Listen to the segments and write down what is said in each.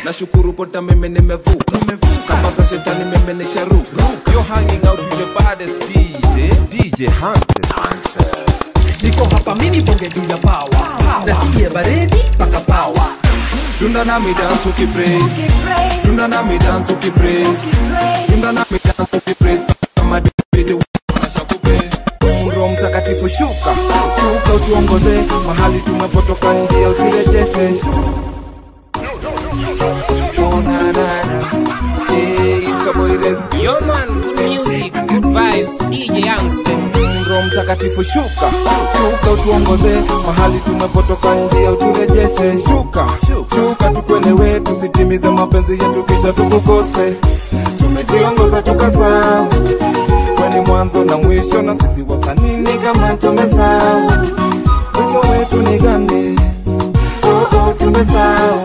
Nashukuru pota mimi nimevuka. Kama za shetani mimi nisharuka. You're hanging out with the baddest DJ Hansen. Niko hapa mini bonge juu ya power. Na siye baridi paka power. Dunda na mi dance ukipraise. Dunda na mi dance ukipraise. Dunda na mi dance ukipraise. Kama David wanashakupe. Roho Mtakatifu shuka. Shuka utuongoze mahali tumepotoka, njia uturejeshe. Oh na na na. Hey, it's a boy Resby. Yo man, good music, good vibes, DJ Hansen. Roho Mtakatifu shuka. Shuka utuongoze mahali tumepotoka, njia uturejeshe. Shuka tukuelewe, tusitimize mapenzi yetu kisha tukukose. Tumejiongoza tukasahau kwani mwanzo na mwisho, na sisi wasanii ni kama tumesahau. Wito wetu ni gani? Tumesahau.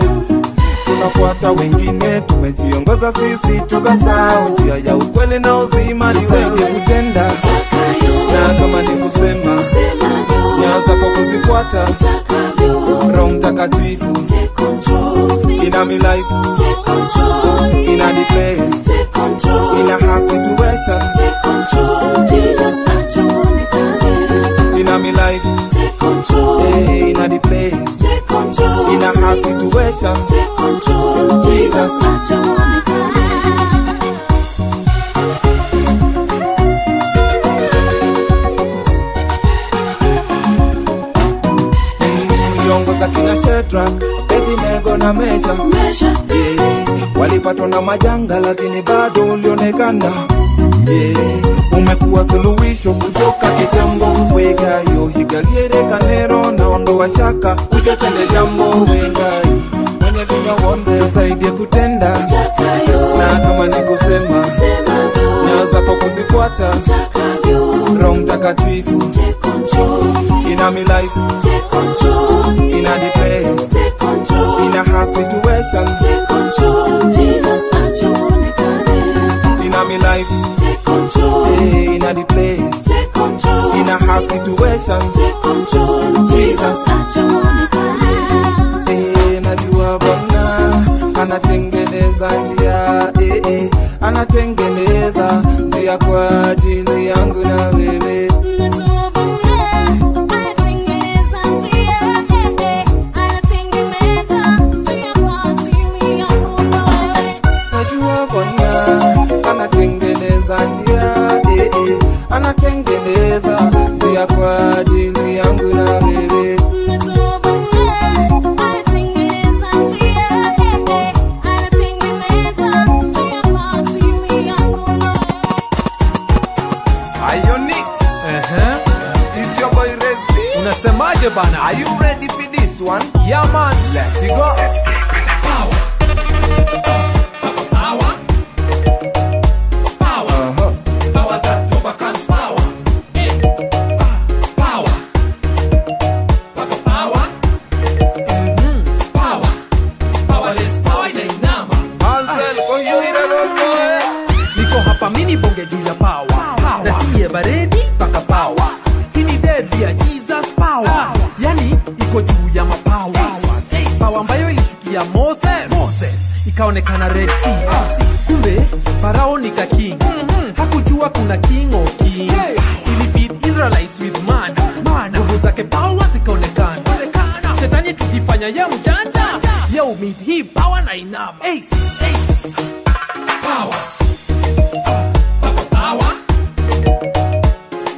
Tunafuata wengine, tumejiongoza sisi tukasahau. Njia ya ukweli na uzima tusaidie kutenda. Na kama ni kusema nyaza kwa kuzifuata. Roho Mtakatifu in my life, in a place, in a hard situation. Jesus, at your own in my life, take control. In a place, Take control. in a hard situation. Take control. Jesus, at your own Za kina Shadrach, Abednego na Mesha. Walipatwa na majanga lakini bado ulionekana. Umekuwa suluhisho kutoka kitambo. Wegayo higagere kanero na ondoa shaka. Uchatende jambo wegayo mwenye vinywa wonde, tusaidie kutenda. Na kama ni kusema nyaza kwa kuzifuata. Roho Mtakatifu take control. in a me life, Take control. in a the place, Take control. in a hard situation. Take control. Jesus, at your own in a me life, take control. in a the place, Take control. in a hard situation. Take control. Jesus, at your own Najua Bwana anatengeneza njia, anatengeneza njia kwa ajili yangu na wewe. Najua Bwana anatengeneza njia, anatengeneza njia kwa ajili yangu na wewe. It's your boy Resby. Unasemaje bana? Are you ready for this one? Yeah man, Let's go. power. Power that overcomes power. Power. Power. Power. Powerless power inainama. Hansel, considerable boy. Niko hapa mini bonge juu ya power. Na siye baridi paka power. Hii ni deadly ya Jesus power. Yani iko juu ya mapower. Power ambayo ilishukia Moses. Ikaonekana Red Sea. Kumbe Farao ni ka king. Hakujua kuna king of kings. Ili feed Israelites with manna. Nguvu zake power zikaonekana. Shetani tukifanya ya mjanja. Yo meet hii power na inama. Ace. Power. Power.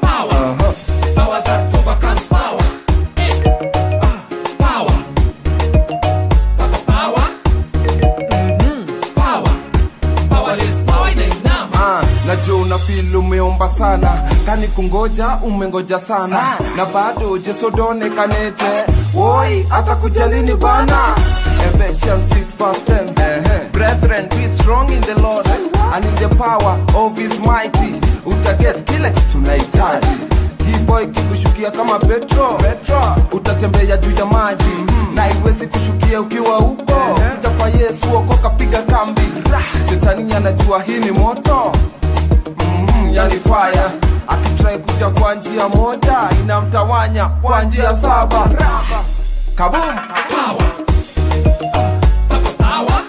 Power. Power that overcomes power. Power. Power. Power. Powerless power inainama. Najua una feel umeomba sana, kani kungoja umengoja sana. Na bado Jesu donekanete, woi hata kujalini bana. Ephesians 6:10. Brethren, be strong in the Lord and in the power of his mighty. Utaget kile kitu unahitaji. Boy kikushukia kama Petro, utatembea juu ya maji. Na iwezi kushukia ukiwa huko. Kuja kwa Yesu okoka, piga kambi. Shetani anajua hii ni moto, yani fire. Akitry kuja kwa njia moja, inamtawanya kwa njia 7. Kaboom. Power. Power.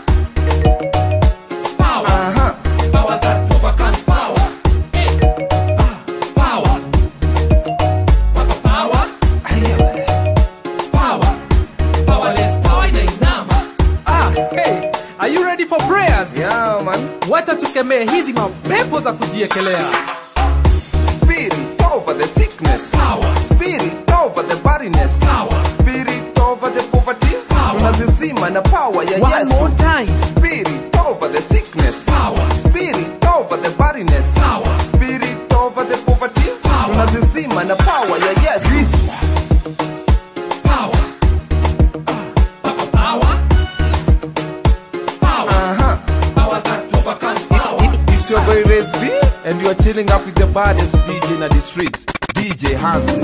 wacha tukemee hizi mapepo za kujiekelea. Spirit over the sickness, power. Spirit over the barrenness, power. Spirit over the poverty, power. Tunazizima na power ya Yesu. One more time. Spirit over the sickness, power. Spirit over the barrenness, power. Spirit over the poverty, power. Tunazizima na power ya Yesu. It's your boy Rez B, and you are chilling up with the baddest DJ in the streets, DJ Hansen.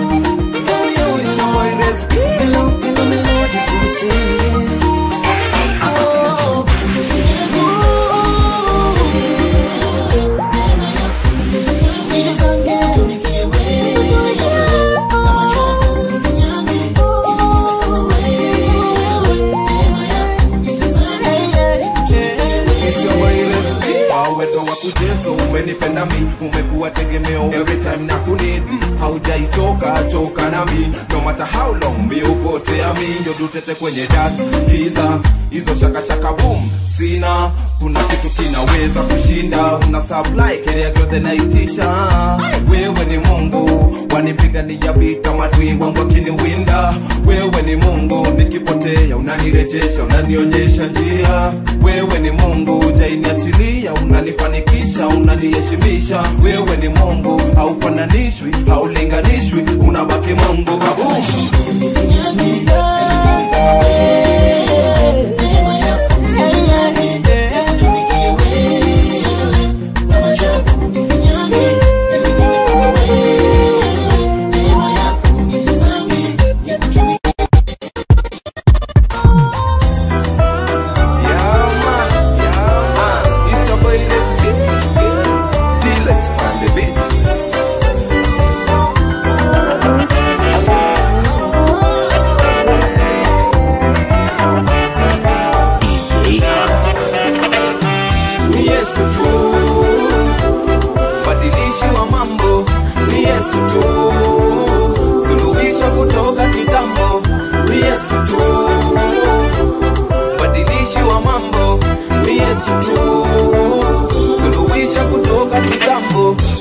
It's your boy Rez B. Hello, melodies we sing. Umenipenda mi, umekuwa tegemeo every time na kunid. Haujaichoka choka na mi, no matter how long mi upotea mi. Ndio dutete kwenye dark giza, hizo shaka shaka boom sina. Kuna kitu kinaweza kushinda, una supply kile yote naitisha. Wewe ni Mungu, wanipigania vita madui wangu akiniwinda. Wewe ni Mungu, nikipotea unanirejesha, unanionyesha njia. Wewe ni Mungu, jainiachilia, unanifanikisha, unaniheshimisha. Wewe ni Mungu, haufananishwi, haulinganishwi, unabaki Mungu kabumu.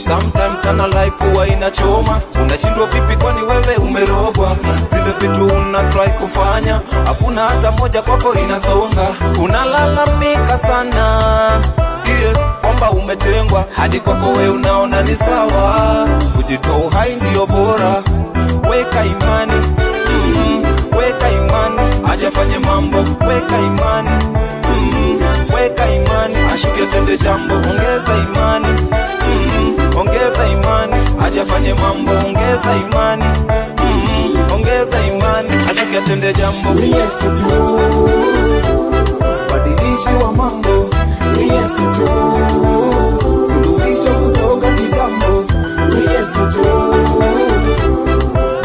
Sometimes kana life huwa inachoma, unashindwa vipi kwani wewe umerogwa. Zile vitu una try kufanya, hakuna hata moja kwako inasonga. Unalalamika sana, kwamba umetengwa, hadi kwako wewe unaona ni sawa. Kujitoa uhai ndio bora, weka imani, weka imani, ajafanye mambo, weka imani, weka imani, ashuke tende jambo, ongeza imani, ongeza imani, ajafanye mambo, ongeza imani, ongeza imani, ashuke tende jambo. Ni Yesu tu, badilishi wa mambo. Ni Yesu tu, suluhisho kutoka kitambo. Ni Yesu tu,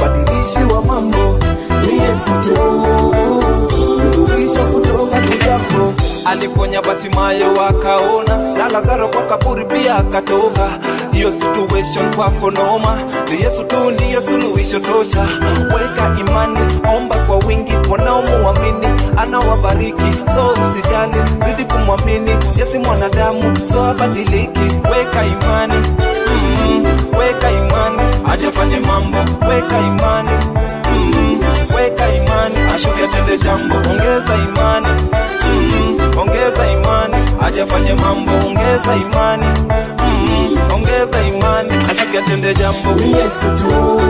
badilishi wa mambo. Ni Yesu tu, suluhisho kutoka kitambo. Aliponya Batimayo wakaona, na Lazaro kwa kaburi pia akatoka. Hiyo situation kwako noma, ni Yesu tu ndiyo suluhisho tosha. Weka imani, omba kwa wingi, wanaomuamini anawabariki. So usijali, zidi kumwamini, Yesu mwanadamu, so abadiliki. Weka imani, weka imani, ajafanye mambo. Weka imani, weka imani, ashuke tende jambo. Ongeza imani, ongeza imani, ajafanye mambo. Ongeza imani, ongeza imani, ashuke tende jambo. Ni Yesu tu,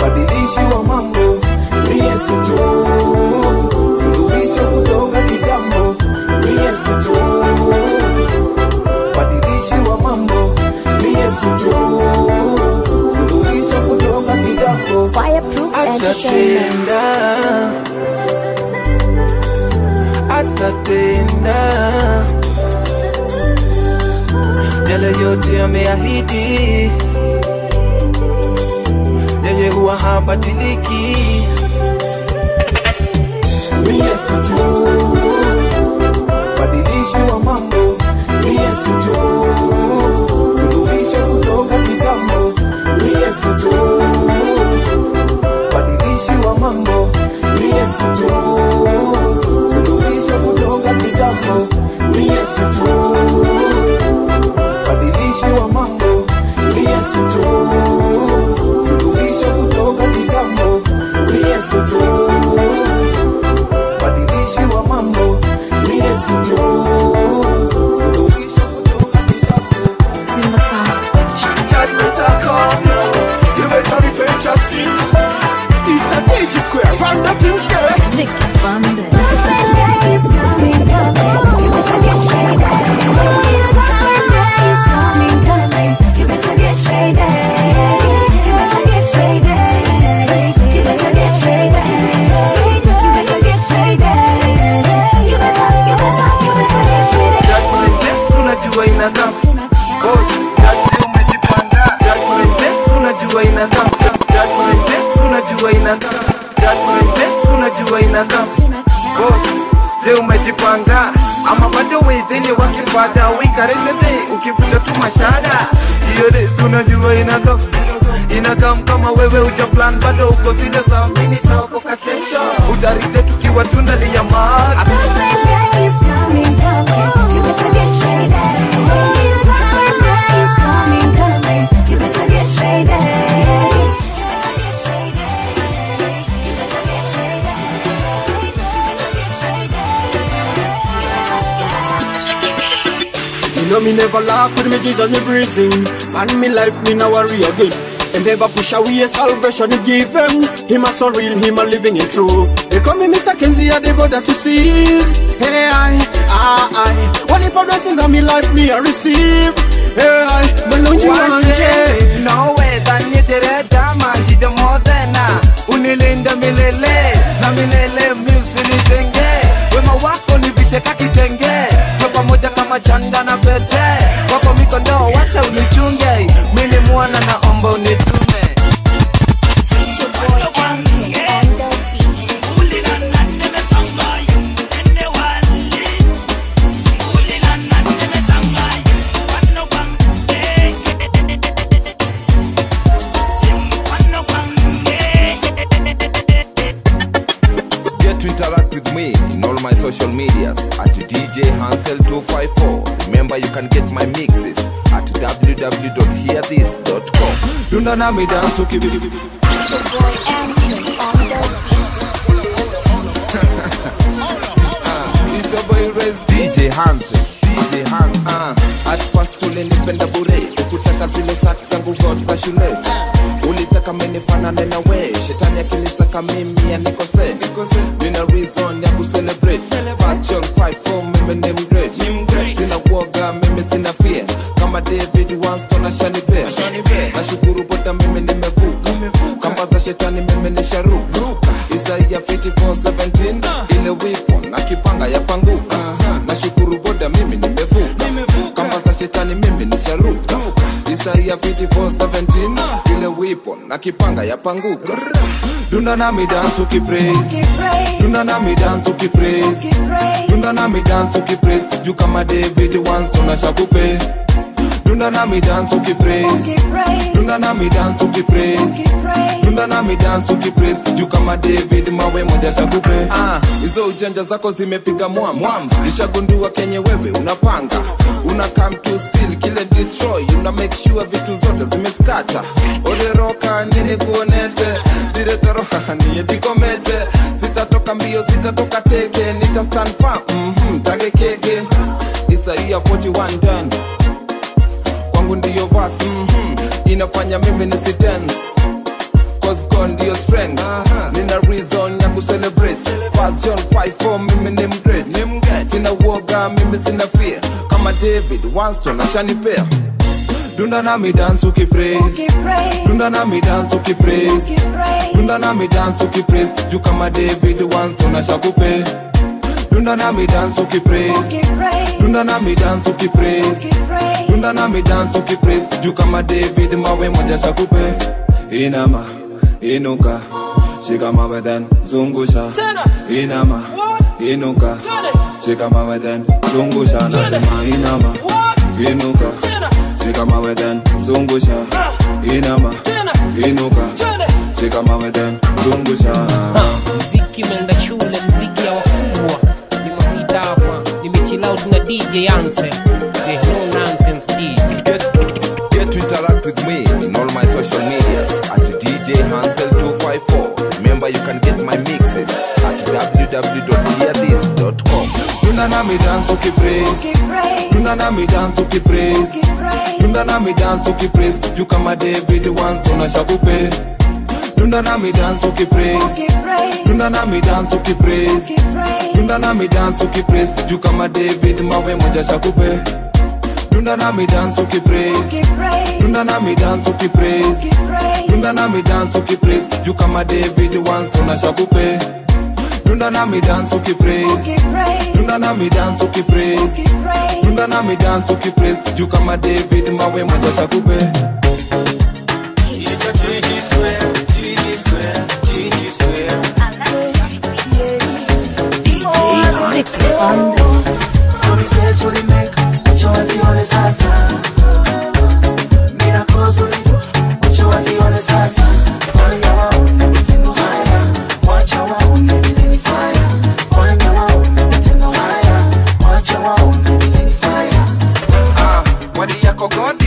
badilishi wa mambo. Ni Yesu tu, suluhisho kutoka kitambo. Ni Yesu tu, badilishi wa mambo. Ni Yesu tu, suluhisho kutoka kitambo. Fireproof Entertainment. Atatenda yale yote ameahidi, yeye huwa habadiliki. Ni Yesu tu, badilishi wa mambo. Ni Yesu tu, suluhisho kutoka kitambo. Ni Yesu tu, badilishi wa mambo. Ni Yesu tu, suluhisho kutoka kitambo ni Yesu tu, badilishi wa mambo ni Yesu tu, suluhisho kutoka kitambo ni Yesu tu, badilishi wa mambo ni Yesu tu, suluhisho kutoka kitambo. Simba Sama. Judgment are come, you better repent your sins. It's a DG Square, run that thing there. Vicky Bande. Judgment day is coming, coming. You better get shaded. Judgment day is coming, coming. You better get shaded. You better get shaded. You better get shaded. You better get shaded. You better get shaded. Judgment day unajua inakam. Boss, judgment umejipanga. Judgment day unajua inakam. Judgment day unajua inakam. Judgment day unajua inakam. Boss, je umejipanga ama bado within wakifada wikarelebe ukivuta tu mashada. Hiyo day unajua inakam. Inakam kama wewe uja plan bado uko zile za mini soko kasesho. Utaride tukiwa tunalia mad. Judgment day is coming, coming. You better get shaded. Judgment day is coming, coming. You better get shaded. You know me never laugh with me Jesus me breathing. Man me life me now worry again. And never push away salvation he give him a so real, him a living it true. They call me Mr. Kenzie the God that to seize. Hey I what if a blessing that me life me a receive. Hey I Malunji Anje. No way that nitere maji de modena. Unilinda milele na milele musili tenge. Wema wako ni visheka kitenge. Kwa pamoja kama chanda na pete. Wako mikondo wacha unichunge. Mimi mwana naomba unitume. Get to interact with me in all my social medias at DJ Hansel254. Remember, you can get my mixes at www.hearthis.com. Dunda na mi dance uki. It's your boy Anthony on the beat. It's your boy Rez DJ Hansel. DJ Hansel. At first ulinipenda bure, ukutaka zile sack zangu God za shule. Ulitaka menifanane na we, shetani akinisaka mimi ya nikose. Nina reason ya kucelebrate. Fashion 5-4 mimi ni mgreat. Sina woga mimi sina fear. Kama David Winston na Shani Bear. Nashukuru bota mimi nimevuka. Kama za shetani mimi ni sharuka. Isaiah 54:17 ile weapon na kipanga ya panguka. Nashukuru bota mimi nimevuka. Kama za shetani mimi ni sharuka. Isaiah 54:17 ile weapon na kipanga ya panguka. Dunda na mi dance uki praise. Dunda na mi dance uki praise. Dunda na mi dance uki praise. Juu kama David Winston na shakupe. Dunda na mi dance uki praise. Dunda na mi dance uki praise. Dunda na mi dance uki praise. Juu kama David mawe moja shakupe. Hizo ujanja zako zimepiga mwamba. Nishagundua kenye wewe unapanga. Una come to steal, kill and destroy. Una make sure vitu zote zimeskata. Ole roka nini kuonete. Director niye dikomete. Sitatoka mbio, sitatoka teke. Nita stand firm, tage keke. Isaiah 41:10 kwangu ndiyo verse. Inafanya mimi nisi dance. Cause God ndiyo strength. Nina reason ya kucelebrate. First John 5:4 mimi ni mgreat. Sina woga mimi sina fear. Kama David Winston na Shani Bear. Dunda na mi dance uki praise. Dunda na mi dance uki praise. Dunda na mi dance uki praise. Juu kama David Winston na shakupe. Dunda na mi dance uki praise. Dunda na mi dance uki praise. Dunda na mi dance uki praise. Juu kama David mawe moja shakupe. Inama, inuka, shika mawe then zungusha. Inama, inuka, shika mawe then zungusha. Nasema inama, inuka, shika mawe then zungusha. Inama, inuka, shika mawe then zungusha. Mziki menda shule, mziki ya wakubwa. DJ Ansel, the no nonsense DJ. Get to interact with me in all my social medias at DJ Hansel254. Remember, you can get my mixes at www.hearthis.com. Dundana me dance okay praise. Dundana me dance okay praise. Dundana me dance okay praise. You come a David once to na shakupe. Dundana me dance okay praise. Dundana me dance okay praise. Dundana me dance okay praise. You come a David mawe moja shakupe. Dundana me dance okay praise. Dundana me dance okay praise. Dundana me dance okay praise. You come a David once to na shakupe. Dundana me dance okay praise. Dundana me dance okay praise. Dundana me dance okay praise. You come a David mawe moja shakupe.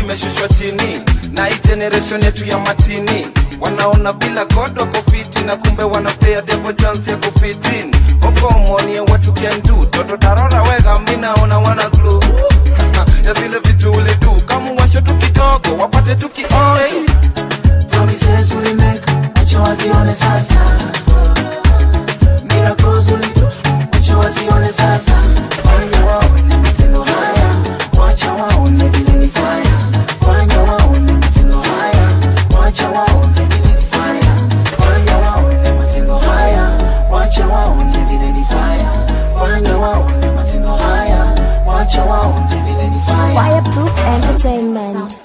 Imeshushwa chini na hii generation yetu ya matini, wanaona bila God wako fiti na kumbe wanapea devil chance ya kufitin. Hoko money what you can do, toto tarora wega minaona wana glue ya zile vitu ulidu kama washo tu kidogo wapate tu kioyo. Promises we make, wacha wazione sasa. Miracles ulidu, wacha wazione sasa. Fanya waone matendo haya, wacha waone vile ni fire. Fanya waone matendo haya, wacha waone vile ni fire. Fanya waone matendo haya, wacha waone vile ni fire. Fanya waone matendo haya, wacha waone vile ni fire. Fireproof Entertainment.